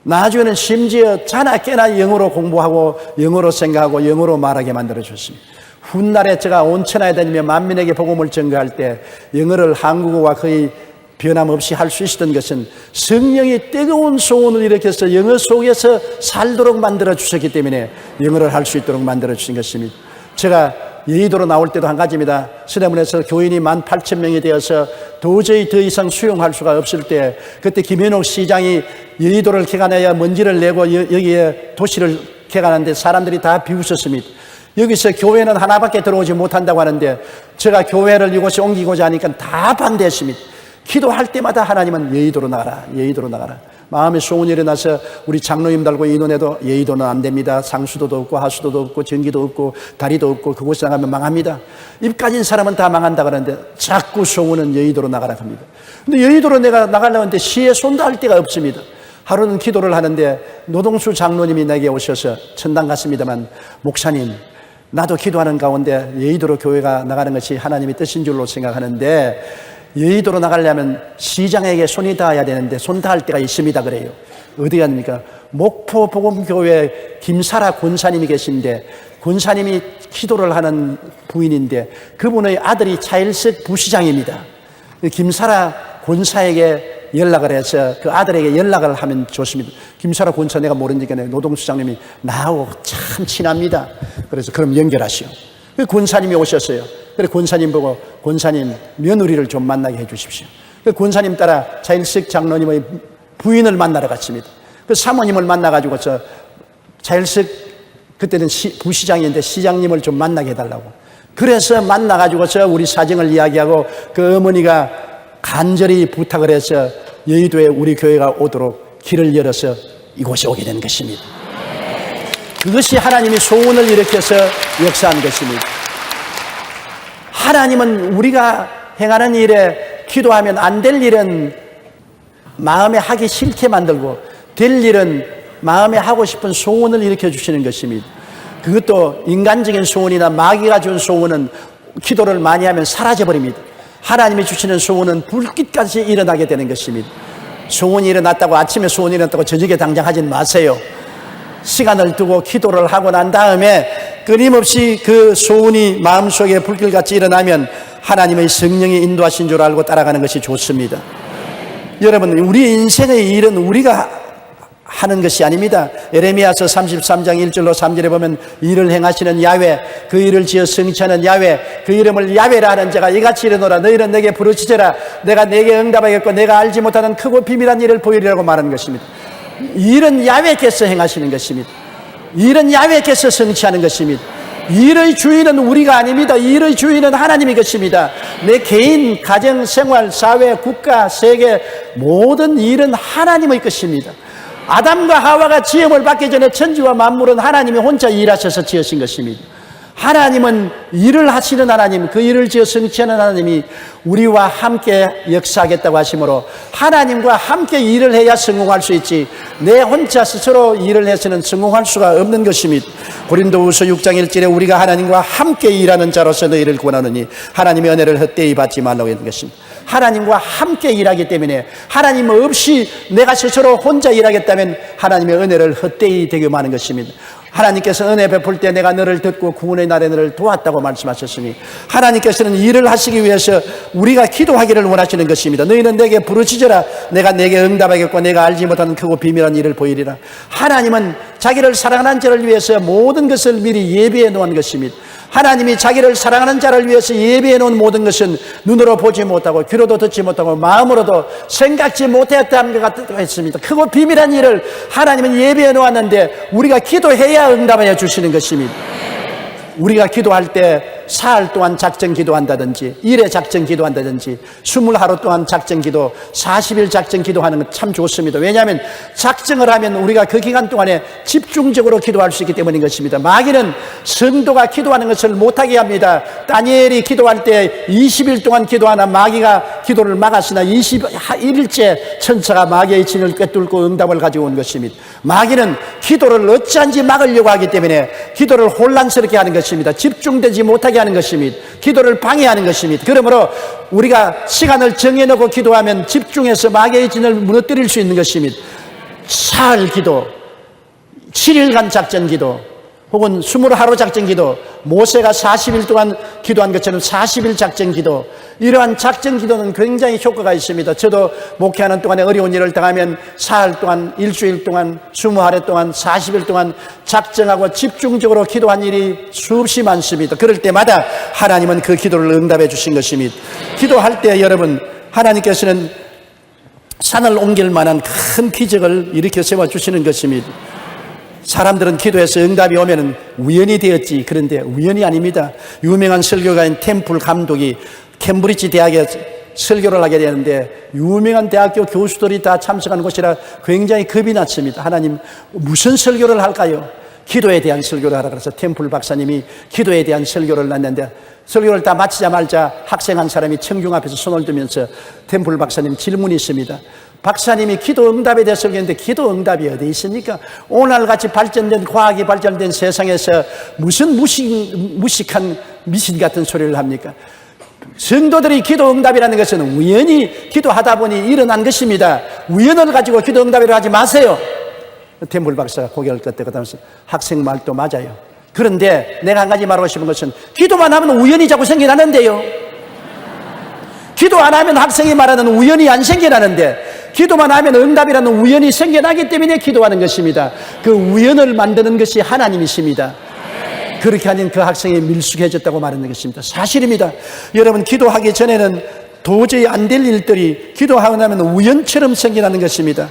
나중에는 심지어 자나 깨나 영어로 공부하고 영어로 생각하고 영어로 말하게 만들어줬습니다. 훗날에 제가 온 천하에 다니며 만민에게 복음을 전가할 때 영어를 한국어와 거의 변함없이 할 수 있었던 것은 성령이 뜨거운 소원을 일으켜서 영어 속에서 살도록 만들어 주셨기 때문에 영어를 할 수 있도록 만들어 주신 것입니다. 제가 여의도로 나올 때도 한 가지입니다. 서대문에서 교인이 18,000명이 되어서 도저히 더 이상 수용할 수가 없을 때 그때 김현옥 시장이 여의도를 개간해야 먼지를 내고 여기에 도시를 개간하는데 사람들이 다 비웃었습니다. 여기서 교회는 하나밖에 들어오지 못한다고 하는데 제가 교회를 이곳에 옮기고자 하니까 다 반대했습니다. 기도할 때마다 하나님은 여의도로 나가라. 마음의 소원이 일어나서 우리 장로님 달고 인원에도 여의도는 안 됩니다. 상수도도 없고 하수도도 없고 전기도 없고 다리도 없고 그곳에 나가면 망합니다. 입 가진 사람은 다 망한다 그러는데 자꾸 소원은 여의도로 나가라 합니다. 근데 여의도로 내가 나가려고 하는데 시에 손도 할 데가 없습니다. 하루는 기도를 하는데 노동수 장로님이 내게 오셔서 천당 갔습니다만 목사님 나도 기도하는 가운데 여의도로 교회가 나가는 것이 하나님의 뜻인 줄로 생각하는데 여의도로 나가려면 시장에게 손이 닿아야 되는데 손 닿을 때가 있습니다 그래요. 어디 갑니까? 목포 복음교회 김사라 권사님이 계신데 권사님이 기도를 하는 부인인데 그분의 아들이 차일석 부시장입니다. 김사라 권사에게 연락을 해서 그 아들에게 연락을 하면 좋습니다. 김사라 권사 내가 모르니까 노동수장님이 나하고 참 친합니다. 그래서 그럼 연결하시오. 그 권사님이 오셨어요. 그래서 권사님 보고 권사님 며느리를 좀 만나게 해 주십시오. 그 권사님 따라 차일석 장로님의 부인을 만나러 갔습니다. 그 사모님을 만나가지고서 차일석 그때는 부시장인데 시장님을 좀 만나게 해달라고. 그래서 만나가지고서 우리 사정을 이야기하고 그 어머니가 간절히 부탁을 해서 여의도에 우리 교회가 오도록 길을 열어서 이곳에 오게 된 것입니다. 그것이 하나님이 소원을 일으켜서 역사한 것입니다. 하나님은 우리가 행하는 일에 기도하면 안 될 일은 마음에 하기 싫게 만들고 될 일은 마음에 하고 싶은 소원을 일으켜 주시는 것입니다. 그것도 인간적인 소원이나 마귀가 준 소원은 기도를 많이 하면 사라져버립니다. 하나님이 주시는 소원은 불빛같이 일어나게 되는 것입니다. 소원이 일어났다고 아침에 소원이 일어났다고 저녁에 당장 하진 마세요. 시간을 두고 기도를 하고 난 다음에 끊임없이 그 소원이 마음속에 불길같이 일어나면 하나님의 성령이 인도하신 줄 알고 따라가는 것이 좋습니다. 여러분, 우리 인생의 일은 우리가 하는 것이 아닙니다. 예레미야서 33장 1절로 3절에 보면 일을 행하시는 야훼, 그 일을 지어 성취하는 야훼, 그 이름을 야훼라 하는 자가 이같이 이르노라. 너희는 내게 부르짖으라. 내가 내게 응답하겠고 내가 알지 못하는 크고 비밀한 일을 보이리라고 말하는 것입니다. 일은 야훼께서 행하시는 것입니다. 일은 야훼께서 성취하는 것입니다. 일의 주인은 우리가 아닙니다. 일의 주인은 하나님이 것입니다. 내 개인, 가정, 생활, 사회, 국가, 세계 모든 일은 하나님의 것입니다. 아담과 하와가 지음을 받기 전에 천지와 만물은 하나님이 혼자 일하셔서 지으신 것입니다. 하나님은 일을 하시는 하나님, 그 일을 지어 성취하는 하나님이 우리와 함께 역사하겠다고 하시므로 하나님과 함께 일을 해야 성공할 수 있지, 내 혼자 스스로 일을 해서는 성공할 수가 없는 것입니다. 고린도후서 6장 1절에 우리가 하나님과 함께 일하는 자로서 너희를 권하느니 하나님의 은혜를 헛되이 받지 말라고 했는 것입니다. 하나님과 함께 일하기 때문에, 하나님 없이 내가 스스로 혼자 일하겠다면 하나님의 은혜를 헛되이 되게 하는 것입니다. 하나님께서 은혜 베풀 때 내가 너를 듣고 구원의 날에 너를 도왔다고 말씀하셨으니, 하나님께서는 일을 하시기 위해서 우리가 기도하기를 원하시는 것입니다. 너희는 내게 부르짖으라. 내가 내게 응답하겠고 내가 알지 못하는 크고 비밀한 일을 보이리라. 하나님은 자기를 사랑하는 자를 위해서 모든 것을 미리 예비해 놓은 것입니다. 하나님이 자기를 사랑하는 자를 위해서 예비해 놓은 모든 것은 눈으로 보지 못하고 귀로도 듣지 못하고 마음으로도 생각지 못했다는 것 같습니다. 크고 비밀한 일을 하나님은 예비해 놓았는데 우리가 기도해야 응답하여 주시는 것입니다. 우리가 기도할 때 사흘 동안 작정 기도한다든지, 일회 작정 기도한다든지, 20하루 동안 작정 기도, 40일 작정 기도하는 건 참 좋습니다. 왜냐하면 작정을 하면 우리가 그 기간 동안에 집중적으로 기도할 수 있기 때문인 것입니다. 마귀는 성도가 기도하는 것을 못하게 합니다. 다니엘이 기도할 때 20일 동안 기도하나 마귀가 기도를 막았으나 21일째 천사가 마귀의 진을 꿰뚫고 응답을 가지고 온 것입니다. 마귀는 기도를 어찌한지 막으려고 하기 때문에 기도를 혼란스럽게 하는 것입니다. 집중되지 못하게 하는 것입니다. 기도를 방해하는 것입니다. 그러므로 우리가 시간을 정해놓고 기도하면 집중해서 마귀의 진을 무너뜨릴 수 있는 것입니다. 사흘 기도, 7일간 작전 기도, 혹은 20하루 작전 기도, 모세가 40일 동안 기도한 것처럼 40일 작전 기도, 이러한 작전 기도는 굉장히 효과가 있습니다. 저도 목회하는 동안에 어려운 일을 당하면 사흘 동안, 일주일 동안, 20하루 동안, 40일 동안 작정하고 집중적으로 기도한 일이 수없이 많습니다. 그럴 때마다 하나님은 그 기도를 응답해 주신 것입니다. 기도할 때 여러분, 하나님께서는 산을 옮길 만한 큰 기적을 일으켜 세워주시는 것입니다. 사람들은 기도해서 응답이 오면 우연이 되었지, 그런데 우연이 아닙니다. 유명한 설교가인 템플 감독이 캠브리지 대학에 설교를 하게 되는데 유명한 대학교 교수들이 다 참석하는 곳이라 굉장히 겁이 났습니다. 하나님, 무슨 설교를 할까요? 기도에 대한 설교를 하라 그래서 템플 박사님이 기도에 대한 설교를 했는데, 설교를 다 마치자마자 학생 한 사람이 청중 앞에서 손을 들면서 템플 박사님 질문이 있습니다. 박사님이 기도 응답에 대해서 설교했는데 기도 응답이 어디 있습니까? 오늘같이 발전된 과학이 발전된 세상에서 무슨 무식한 미신 같은 소리를 합니까? 성도들이 기도 응답이라는 것은 우연히 기도하다 보니 일어난 것입니다. 우연을 가지고 기도 응답이라고 하지 마세요. 템플 박사가 고개를 끄덕끄덕하면서 학생 말도 맞아요. 그런데 내가 한 가지 말하고 싶은 것은 기도만 하면 우연히 자꾸 생겨나는데요. 기도 안 하면 학생이 말하는 우연이 안 생겨나는데, 기도만 하면 응답이라는 우연이 생겨나기 때문에 기도하는 것입니다. 그 우연을 만드는 것이 하나님이십니다. 그렇게 하니 그 학생이 밀숙해졌다고 말하는 것입니다. 사실입니다. 여러분, 기도하기 전에는 도저히 안 될 일들이 기도하고 나면 우연처럼 생겨나는 것입니다.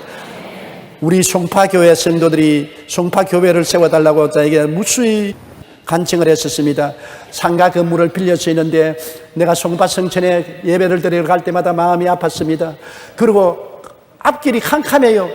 우리 송파교회 성도들이 송파교회를 세워달라고 저에게 무수히 간청을 했었습니다. 상가 건물을 빌려서 있는데 내가 송파 성천에 예배를 드리러 갈 때마다 마음이 아팠습니다. 그리고 앞길이 캄캄해요.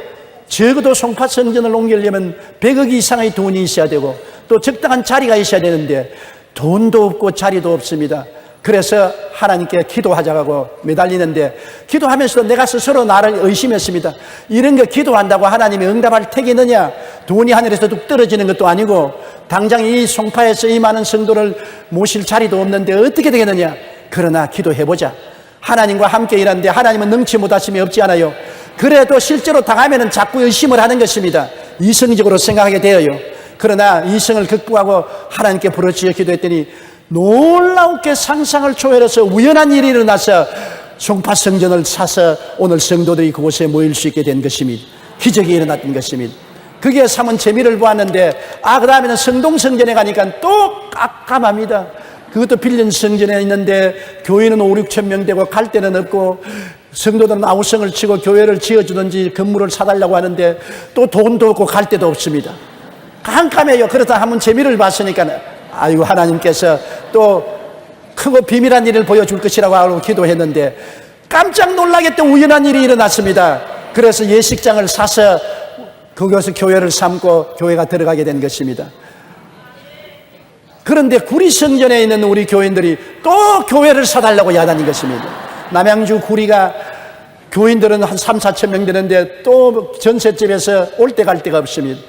적어도 송파 성전을 옮기려면 100억 이상의 돈이 있어야 되고 또 적당한 자리가 있어야 되는데 돈도 없고 자리도 없습니다. 그래서 하나님께 기도하자고 매달리는데, 기도하면서도 내가 스스로 나를 의심했습니다. 이런 거 기도한다고 하나님이 응답할 택이느냐? 돈이 하늘에서 뚝 떨어지는 것도 아니고 당장 이 송파에서 이 많은 성도를 모실 자리도 없는데 어떻게 되겠느냐? 그러나 기도해보자. 하나님과 함께 일하는데 하나님은 능치 못하심이 없지 않아요. 그래도 실제로 당하면 자꾸 의심을 하는 것입니다. 이성적으로 생각하게 되어요. 그러나 이성을 극복하고 하나님께 부르짖어 기도했더니 놀라우게 상상을 초월해서 우연한 일이 일어나서 송파 성전을 사서 오늘 성도들이 그곳에 모일 수 있게 된 것입니다. 기적이 일어났던 것입니다. 그게 삼은 재미를 보았는데, 그 다음에는 성동성전에 가니까 또 깜깜합니다. 그것도 빌린 성전에 있는데 교회는 5, 6천 명 되고 갈 데는 없고, 성도들은 아우성을 치고 교회를 지어주든지 건물을 사달라고 하는데 또 돈도 없고 갈 데도 없습니다. 깜깜해요. 그렇다 하면 재미를 봤으니까 아이고 하나님께서 또 크고 비밀한 일을 보여줄 것이라고 하고 기도했는데, 깜짝 놀라게 또 우연한 일이 일어났습니다. 그래서 예식장을 사서 거기서 교회를 삼고 교회가 들어가게 된 것입니다. 그런데 구리성전에 있는 우리 교인들이 또 교회를 사달라고 야단인 것입니다. 남양주 구리가 교인들은 한 3, 4천 명 되는데 또 전셋집에서 올 때 갈 데가 없습니다.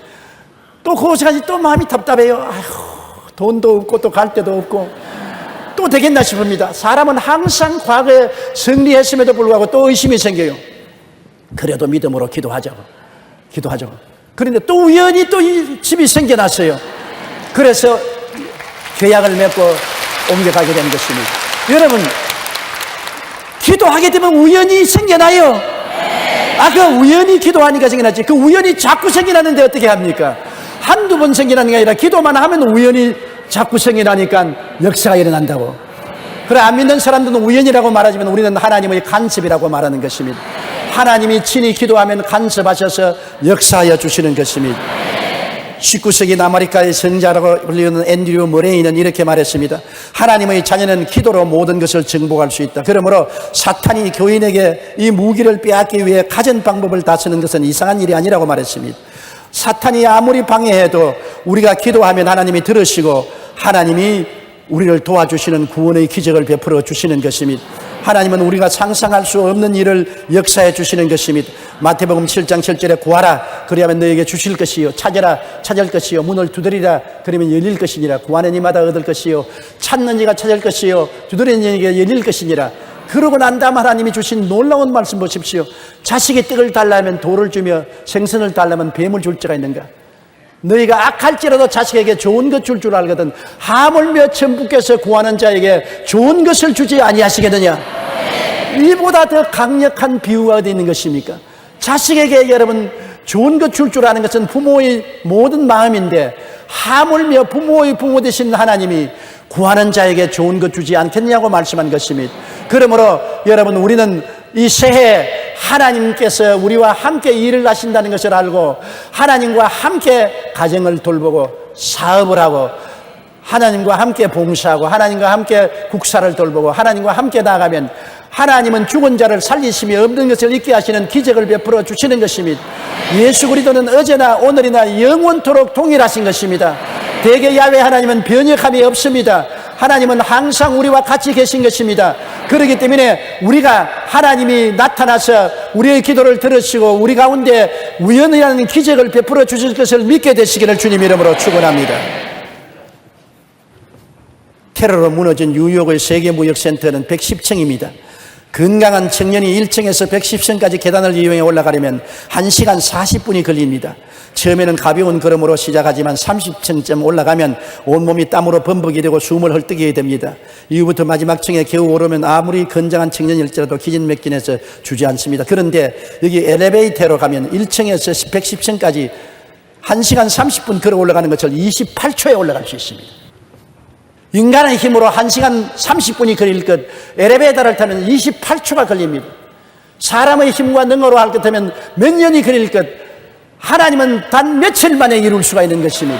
또 그곳에 가서 또 마음이 답답해요. 아휴, 돈도 없고 또 갈 데도 없고 또 되겠나 싶습니다. 사람은 항상 과거에 승리했음에도 불구하고 또 의심이 생겨요. 그래도 믿음으로 기도하자고. 그런데 또 우연히 또 이 집이 생겨났어요. 그래서 계약을 맺고 옮겨가게 된 것입니다. 여러분, 기도하게 되면 우연히 생겨나요. 그 우연히 기도하니까 생겨났지. 그 우연히 자꾸 생겨나는데 어떻게 합니까? 한두 번 생겨나는 게 아니라 기도만 하면 우연히 자꾸 생겨나니까 역사가 일어난다고. 그래, 안 믿는 사람들은 우연이라고 말하지만 우리는 하나님의 간섭이라고 말하는 것입니다. 하나님이 친히 기도하면 간섭하셔서 역사하여 주시는 것입니다. 19세기 남아리카의 성자라고 불리는 앤드류 머레이는 이렇게 말했습니다. 하나님의 자녀는 기도로 모든 것을 정복할 수 있다. 그러므로 사탄이 교인에게 이 무기를 빼앗기 위해 가진 방법을 다 쓰는 것은 이상한 일이 아니라고 말했습니다. 사탄이 아무리 방해해도 우리가 기도하면 하나님이 들으시고 하나님이 우리를 도와주시는 구원의 기적을 베풀어 주시는 것입니다. 하나님은 우리가 상상할 수 없는 일을 역사해 주시는 것입니다. 마태복음 7장 7절에 구하라 그리하면 너에게 주실 것이요, 찾아라 찾을 것이요, 문을 두드리라 그러면 열릴 것이니라. 구하는 이마다 얻을 것이요, 찾는 이가 찾을 것이요, 두드리는 이에게 열릴 것이니라. 그러고 난 다음 하나님이 주신 놀라운 말씀 보십시오. 자식의 떡을 달라면 돌을 주며 생선을 달라면 뱀을 줄 자가 있는가? 너희가 악할지라도 자식에게 좋은 것 줄 줄 알거든 하물며 천부께서 구하는 자에게 좋은 것을 주지 아니하시겠느냐? 이보다 더 강력한 비유가 어디 있는 것입니까? 자식에게 여러분 좋은 것 줄 줄 아는 것은 부모의 모든 마음인데 하물며 부모의 부모 되신 하나님이 구하는 자에게 좋은 것 주지 않겠냐고 말씀한 것입니다. 그러므로 여러분, 우리는 이 새해 하나님께서 우리와 함께 일을 하신다는 것을 알고 하나님과 함께 가정을 돌보고 사업을 하고 하나님과 함께 봉사하고 하나님과 함께 국사를 돌보고 하나님과 함께 나아가면 하나님은 죽은 자를 살리시며 없는 것을 있게 하시는 기적을 베풀어 주시는 것입니다. 예수 그리스도는 어제나 오늘이나 영원토록 동일하신 것입니다. 대개 야훼 하나님은 변혁함이 없습니다. 하나님은 항상 우리와 같이 계신 것입니다. 그렇기 때문에 우리가 하나님이 나타나서 우리의 기도를 들으시고 우리 가운데 우연이라는 기적을 베풀어 주실 것을 믿게 되시기를 주님 이름으로 축원합니다. 테러로 무너진 뉴욕의 세계무역센터는 110층입니다. 건강한 청년이 1층에서 110층까지 계단을 이용해 올라가려면 1시간 40분이 걸립니다. 처음에는 가벼운 걸음으로 시작하지만 30층쯤 올라가면 온몸이 땀으로 범벅이 되고 숨을 헐떡이게 됩니다. 이후부터 마지막 층에 겨우 오르면 아무리 건장한 청년일지라도 기진맥진해서 주저앉습니다. 그런데 여기 엘리베이터로 가면 1층에서 110층까지 1시간 30분 걸어 올라가는 것을 28초에 올라갈 수 있습니다. 인간의 힘으로 1시간 30분이 걸릴 것, 엘리베이터를 타면 28초가 걸립니다. 사람의 힘과 능으로 할 것 하면 몇 년이 걸릴 것, 하나님은 단 며칠 만에 이룰 수가 있는 것입니다.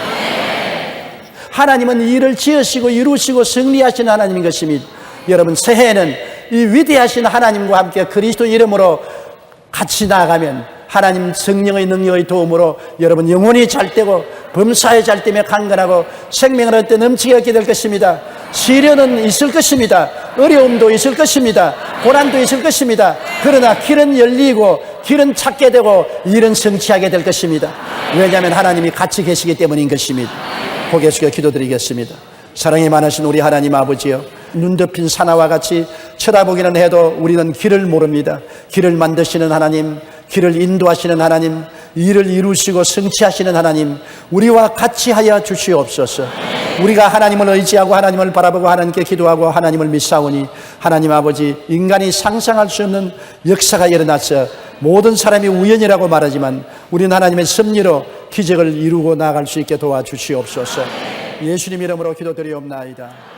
하나님은 일을 지으시고 이루시고 승리하시는 하나님인 것입니다. 여러분, 새해에는 이 위대하신 하나님과 함께 그리스도 이름으로 같이 나아가면 하나님 성령의 능력의 도움으로 여러분 영혼이 잘되고 범사에 잘되며 강건하고 생명을 얻되 넘치게 얻게 될 것입니다. 시련은 있을 것입니다. 어려움도 있을 것입니다. 고난도 있을 것입니다. 그러나 길은 열리고 길은 찾게 되고 일은 성취하게 될 것입니다. 왜냐하면 하나님이 같이 계시기 때문인 것입니다. 고개 숙여 기도드리겠습니다. 사랑이 많으신 우리 하나님 아버지여, 눈 덮인 사나와 같이 쳐다보기는 해도 우리는 길을 모릅니다. 길을 만드시는 하나님, 길을 인도하시는 하나님, 일을 이루시고 성취하시는 하나님, 우리와 같이 하여 주시옵소서. 우리가 하나님을 의지하고 하나님을 바라보고 하나님께 기도하고 하나님을 믿사오니 하나님 아버지, 인간이 상상할 수 없는 역사가 일어나서 모든 사람이 우연이라고 말하지만 우리는 하나님의 섭리로 기적을 이루고 나아갈 수 있게 도와주시옵소서. 예수님 이름으로 기도드리옵나이다.